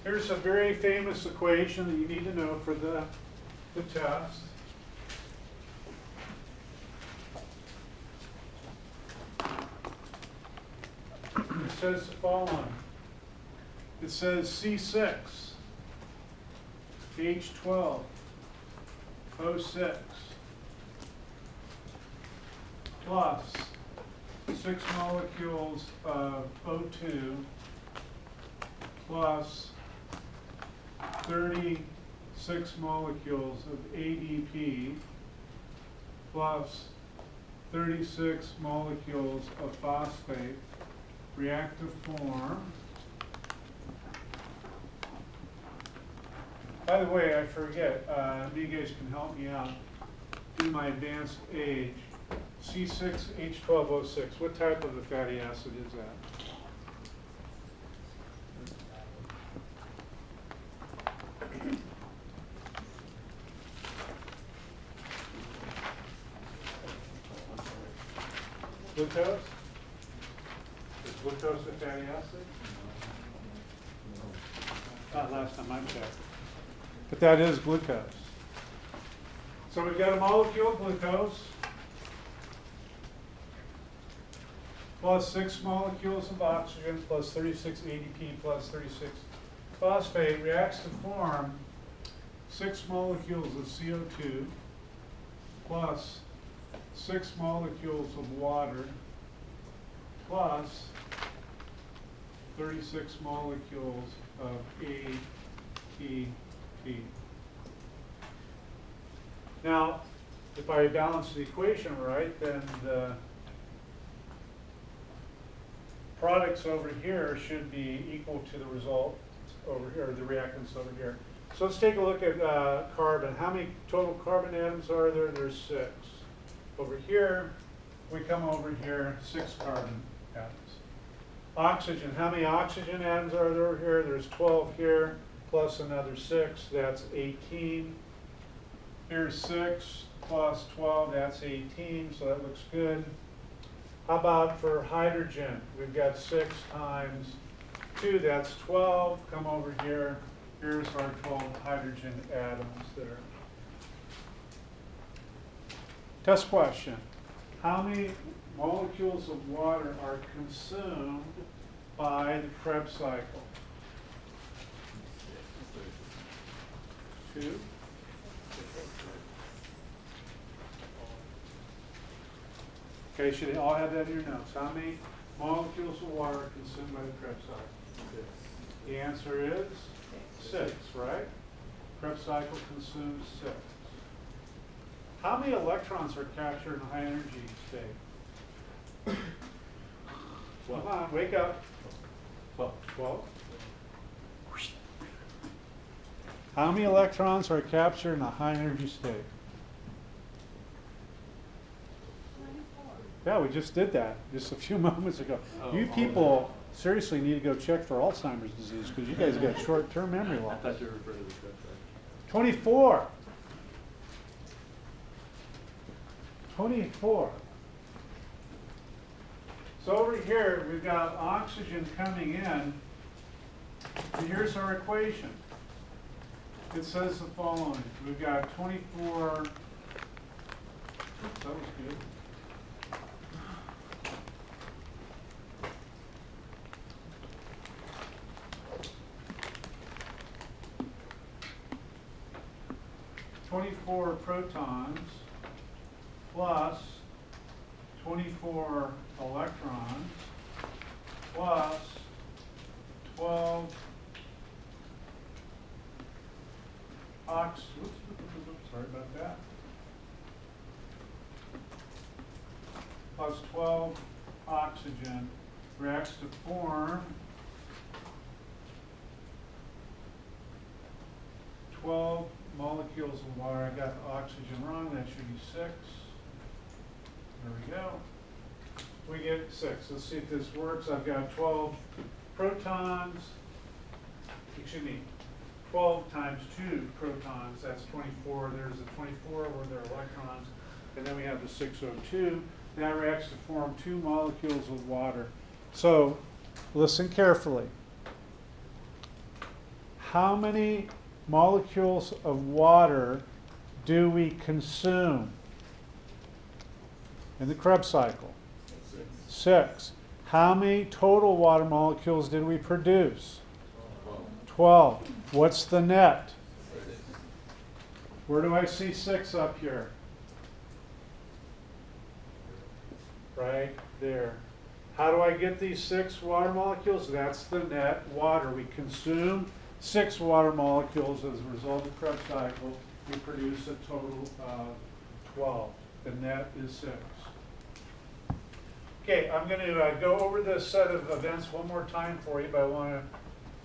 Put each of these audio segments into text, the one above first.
Here's a very famous equation that you need to know for the test. It says the following. It says C6, H12O6 plus 6 molecules of O2 plus 36 molecules of ADP plus 36 molecules of phosphate react to form. By the way, I forget, you guys can help me out. Do my advanced age. C6H12O6. What type of a fatty acid is that? Glucose? Is glucose a fatty acid? Not last time I checked. But that is glucose. So we've got a molecule of glucose plus 6 molecules of oxygen plus 36 ADP plus 36 phosphate reacts to form 6 molecules of CO2 plus 6 molecules of water plus 36 molecules of ATP. Now, if I balance the equation right, then the products over here should be equal to the result over here, the reactants over here. So let's take a look at carbon. How many total carbon atoms are there? There's 6. Over here, we come over here, 6 carbon atoms. Oxygen, how many oxygen atoms are there over here? There's 12 here, plus another 6, that's 18. Here's 6 plus 12, that's 18, so that looks good. How about for hydrogen? We've got 6 times 2, that's 12. Come over here. Here's our 12 hydrogen atoms there. Test question. How many molecules of water are consumed by the Krebs cycle? 2. Okay, should they all have that in your notes? How many molecules of water are consumed by the Krebs cycle? 6. The answer is 6, right? Krebs cycle consumes 6. How many electrons are captured in a high energy state? Come on, wake up. 12. How many electrons are captured in a high energy state? Yeah, we just did that just a few moments ago. You people seriously need to go check for Alzheimer's disease because you guys got short-term memory loss. I thought you were referring to the Krebs cycle. 24. 24. So over here, we've got oxygen coming in, and here's our equation. It says the following. We've got 24, oops, that was good. Protons plus 24 electrons plus 12 sorry about that. Plus 12 oxygen reacts to form 12 molecules of water. I got the oxygen wrong. That should be 6. There we go. We get 6. Let's see if this works. I've got 12 protons. Excuse me. 12 times 2 protons. That's 24. There's the 24 where there are electrons. And then we have the 6O2. That reacts to form 2 molecules of water. So listen carefully. how many molecules of water do we consume in the Krebs cycle? 6. How many total water molecules did we produce? 12. What's the net? Where do I see 6 up here? Right there. How do I get these 6 water molecules? That's the net water. We consume 6 water molecules as a result of the Krebs cycle. We produce a total of 12. The net is 6. Okay, I'm going to go over this set of events one more time for you, but I want to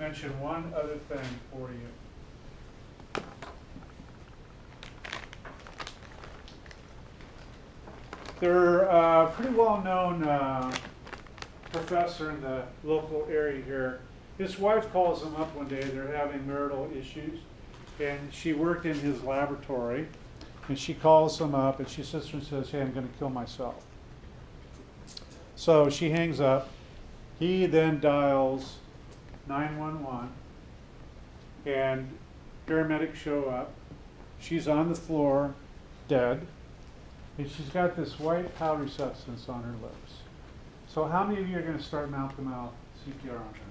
mention one other thing for you. They're a pretty well-known professor in the local area here. His wife calls him up one day. They're having marital issues, and she worked in his laboratory. And she calls him up, and she sits there and says, "Hey, I'm going to kill myself." So she hangs up. He then dials 911, and paramedics show up. She's on the floor, dead, and she's got this white powdery substance on her lips. So how many of you are going to start mouth-to-mouth CPR on her?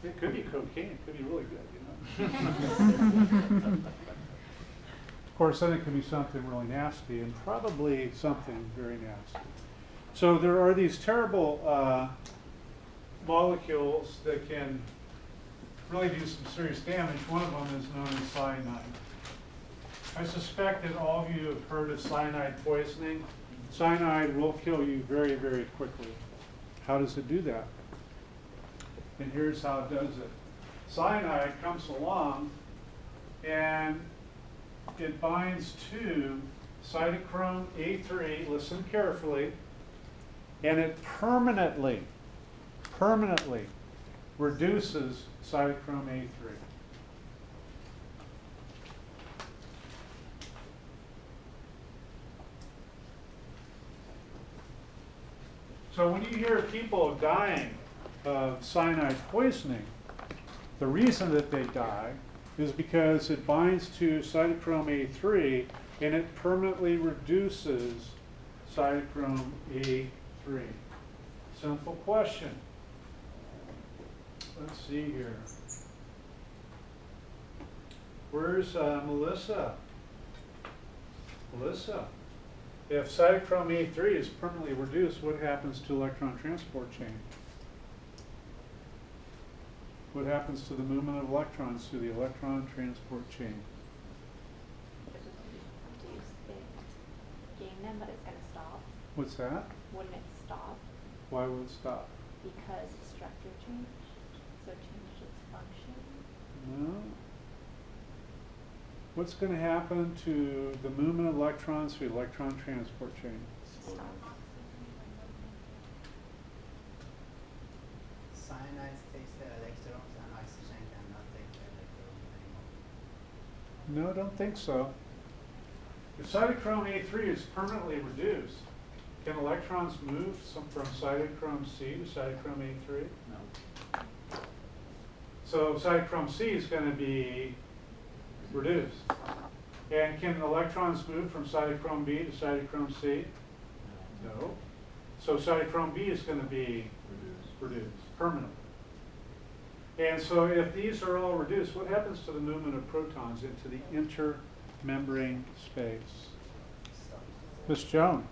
It could be cocaine. It could be really good, you know. Of course, then it could be something really nasty, and probably something very nasty. So there are these terrible molecules that can really do some serious damage. One of them is known as cyanide. I suspect that all of you have heard of cyanide poisoning. Cyanide will kill you very, very quickly. How does it do that? And here's how it does it. Cyanide comes along and it binds to cytochrome A3, listen carefully, and it permanently reduces cytochrome A3. So when you hear people dying of cyanide poisoning, the reason that they die is because it binds to cytochrome A3 and it permanently reduces cytochrome A3. Simple question. Let's see here. Where's Melissa? Melissa, if cytochrome A3 is permanently reduced, what happens to electron transport chain? What happens to the movement of electrons through the electron transport chain? Gain them, but it's going to stop. What's that? Wouldn't it stop? Why would it stop? Because the structure changed, so it changed its function. No. What's going to happen to the movement of electrons through the electron transport chain? Stop. Cyanide takes the electrons and oxygen cannot take the electrons anymore. No, I don't think so. If cytochrome A3 is permanently reduced, can electrons move from cytochrome C to cytochrome A3? No. So cytochrome C is going to be reduced. And can electrons move from cytochrome B to cytochrome C? No. So cytochrome B is going to be reduced permanently. And so if these are all reduced, what happens to the movement of protons into the intermembrane space? Miss Joan.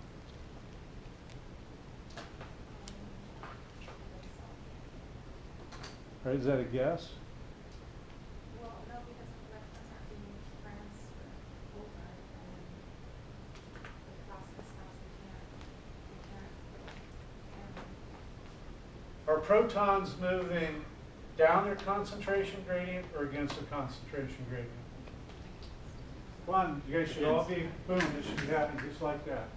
Right, is that a guess? Well, no, because electrons aren't being transferred over, and the process stops. Are protons moving down their concentration gradient or against the concentration gradient? One, you guys should all be, boom, this should be happening just like that.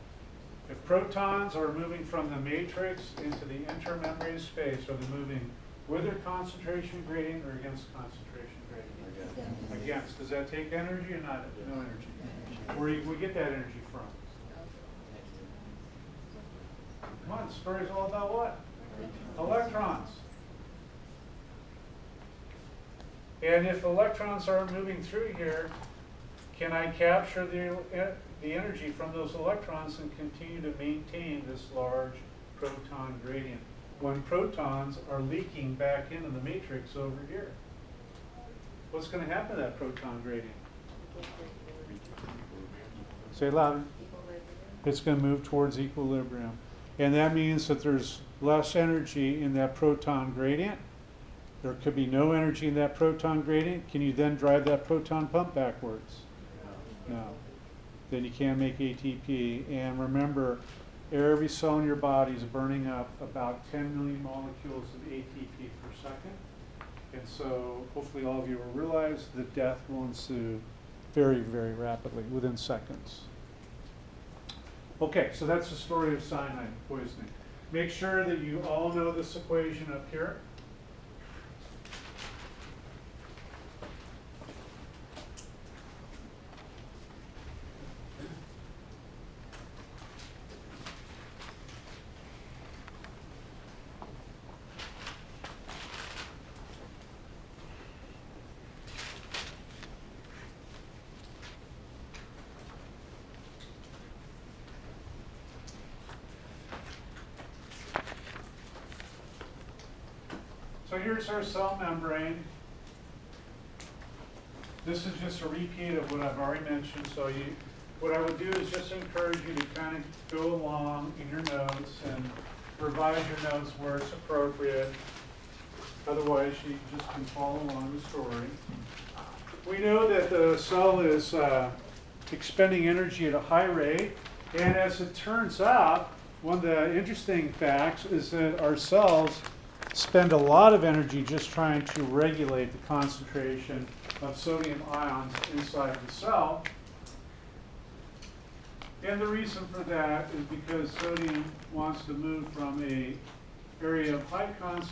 If protons are moving from the matrix into the intermembrane space, are they moving with their concentration gradient or against concentration gradient? Against. Does that take energy or not? No energy. Where do we get that energy from? Come on, the story's all about what? Electrons. And if electrons are moving through here, can I capture the energy from those electrons and continue to maintain this large proton gradient when protons are leaking back into the matrix over here? What's going to happen to that proton gradient? Say it louder. It's going to move towards equilibrium. And that means that there's less energy in that proton gradient. There could be no energy in that proton gradient. Can you then drive that proton pump backwards? No. Then you can't make ATP. And remember, every cell in your body is burning up about 10 million molecules of ATP per second. And so hopefully all of you will realize that death will ensue very, very rapidly, within seconds. Okay, so that's the story of cyanide poisoning. Make sure that you all know this equation up here. So here's our cell membrane. This is just a repeat of what I've already mentioned. So what I would do is just encourage you to kind of go along in your notes and revise your notes where it's appropriate. Otherwise, you just can follow along the story. We know that the cell is expending energy at a high rate. And as it turns out, one of the interesting facts is that our cells spend a lot of energy just trying to regulate the concentration of sodium ions inside the cell. And the reason for that is because sodium wants to move from an area of high concentration